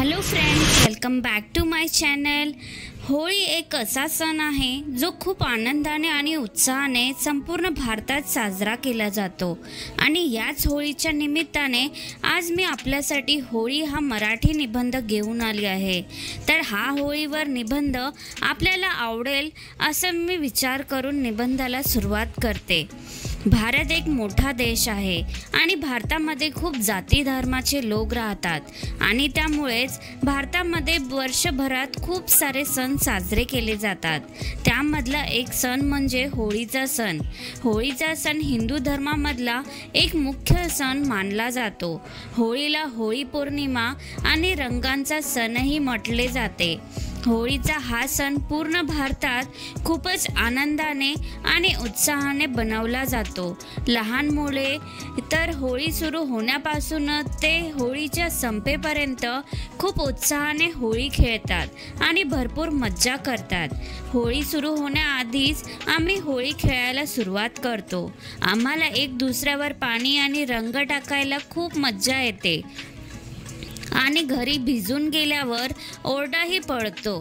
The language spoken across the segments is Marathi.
Hello friends, welcome back to my channel. Holi एक असा सण आहे जो खूप आनंदाने आणि उत्साहाने संपूर्ण भारतात साजरा केला जातो आणि याच होळीच्या निमित्ताने आज मी आपल्यासाठी होळी हा मराठी निबंध घेऊन आली आहे। तर हा होळीवर निबंध आपल्याला आवडेल असं मी विचार करून निबंधाला सुरुवात करते। भारत एक मोठा देश आहे आणि भारतामध्ये खूप जाती धर्माचे लोक राहतात आणि त्यामुळेच भारतामध्ये वर्षभरात खूप सारे सण साजरे केले जातात। त्यामधला एक सण म्हणजे होळीचा सण। होळीचा सण हिंदू धर्मामधला एक मुख्य सण मानला जातो। होळीला होळी पौर्णिमा आणि रंगांचा सणही म्हटले जाते। होळीचा हा सण पूर्ण भारतात खूपच आनंदाने आणि उत्साहाने बनवला जातो। लहान मुले तर होळी सुरू होण्यापासून ते होळीच्या संपेपर्यंत खूप उत्साहाने होळी खेळतात आणि भरपूर मज्जा करतात। होळी सुरू होण्याआधीच आम्ही होळी खेळायला सुरुवात करतो। आम्हाला एक दुसऱ्यावर पाणी आणि रंग टाकायला खूप मज्जा येते आणि घरी भिजून गेल्यावर ओरडाही पडतो।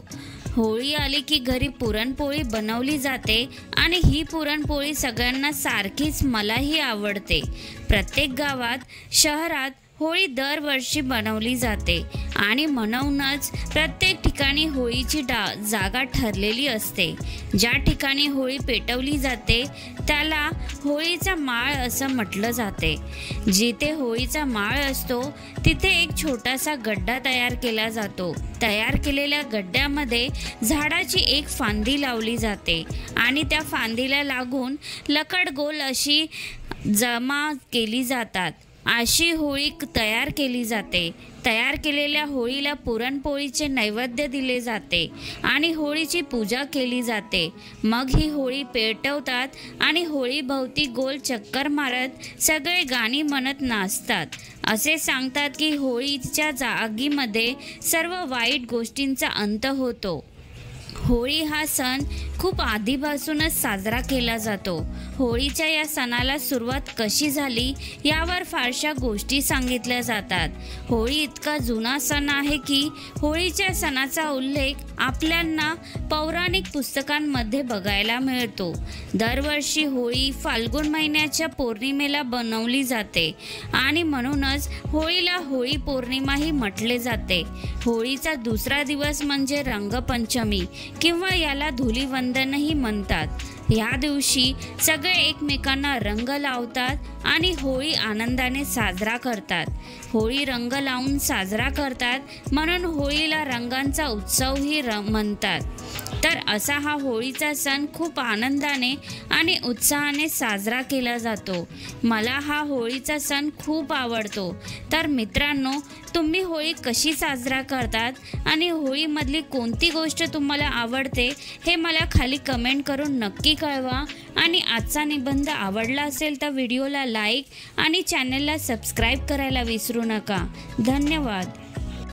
होळी आली की घरी पुरणपोळी बनवली जाते आणि ही पुरणपोळी सगळ्यांना सारखीच मलाही आवडते। प्रत्येक गावात शहरात होळी दरवर्षी बनवली जाते आणि म्हणूनच प्रत्येक ठिकाणी होळीची जागा ठरलेली असते। ज्या ठिकाणी होळी पेटवली जाते त्याला होळीचा माळ असं म्हटलं जाते। जिथे होळीचा माळ असतो तिथे एक छोटासा गड्डा तयार केला जातो। तयार केलेल्या गड्ड्यामध्ये झाडाची एक फांदी लावली जाते आणि त्या फांदीला लागून लकडगोल अशी जमा केली जातात। अशी होळी तयार केली जाते। तयार केलेल्या होळीला पुरणपोळीचे नैवेद्य दिले जाते आणि होळीची पूजा केली जाते। मग ही होळी पेटवतात आणि होळीभोवती गोल चक्कर मारत सगळे गाणी म्हणत नाचतात। असे सांगतात की होळीच्या आगीमध्ये सर्व वाईट गोष्टींचा अंत होतो। होळी हा सण खूप आधीपासूनच साजरा केला जातो। होळीच्या या सणाला सुरुवात कशी झाली यावर फारशा गोष्टी सांगितल्या जातात। होळी इतका जुना सण आहे की होळीच्या सणाचा उल्लेख आपल्याला पौराणिक पुस्तकांमध्ये बघायला मिळतो। दरवर्षी होळी फाल्गुन महिन्याच्या पौर्णिमेला बनवली जाते आणि म्हणूनच होळीला होळी पौर्णिमाही म्हटले जाते। होळीचा दुसरा दिवस म्हणजे रंगपंचमी किंवा याला धुलीवंदनही म्हणतात। या दिवशी सगळे एकमेकांना रंग लावतात आणि होळी आनंदाने साजरा करतात। होळी रंग लावून साजरा करतात म्हणून होळीला रंगांचा उत्सवही म्हणतात। तर असा हा होळीचा सण खूप आनंदाने आणि उत्साहाने साजरा केला जातो। मला हा होळीचा सण खूप आवडतो। तर मित्रांनो, तुम्ही होळी कशी साजरा करतात आणि होळीमधली कोणती गोष्ट तुम्हाला आवडते हे मला खाली कमेंट करून नक्की कळवा आणि आजचा निबंध आवडला असेल तर व्हिडिओला लाईक आणि चॅनलला सबस्क्राईब करायला विसरू नका। धन्यवाद।